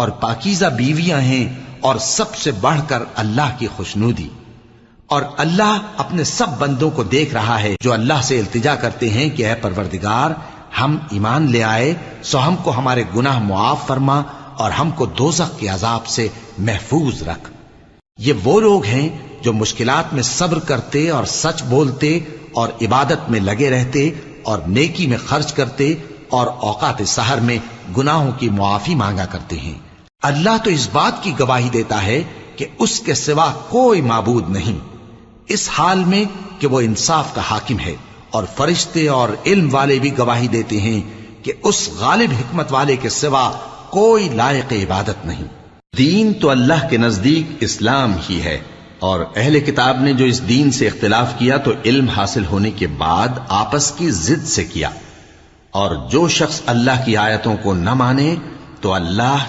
اور پاکیزہ بیویاں ہیں، اور سب سے بڑھ کر اللہ کی خوشنودی۔ اور اللہ اپنے سب بندوں کو دیکھ رہا ہے جو اللہ سے التجا کرتے ہیں کہ اے پروردگار، ہم ایمان لے آئے سو ہم کو ہمارے گناہ معاف فرما اور ہم کو دوزخ کے عذاب سے محفوظ رکھ۔ یہ وہ لوگ ہیں جو مشکلات میں صبر کرتے اور سچ بولتے اور عبادت میں لگے رہتے اور نیکی میں خرچ کرتے اور اوقات سحر میں گناہوں کی معافی مانگا کرتے ہیں۔ اللہ تو اس بات کی گواہی دیتا ہے کہ اس کے سوا کوئی معبود نہیں، اس حال میں کہ وہ انصاف کا حاکم ہے، اور فرشتے اور علم والے بھی گواہی دیتے ہیں کہ اس غالب حکمت والے کے سوا کوئی لائق عبادت نہیں۔ دین تو اللہ کے نزدیک اسلام ہی ہے، اور اہل کتاب نے جو اس دین سے اختلاف کیا تو علم حاصل ہونے کے بعد آپس کی ضد سے کیا، اور جو شخص اللہ کی آیتوں کو نہ مانے تو اللہ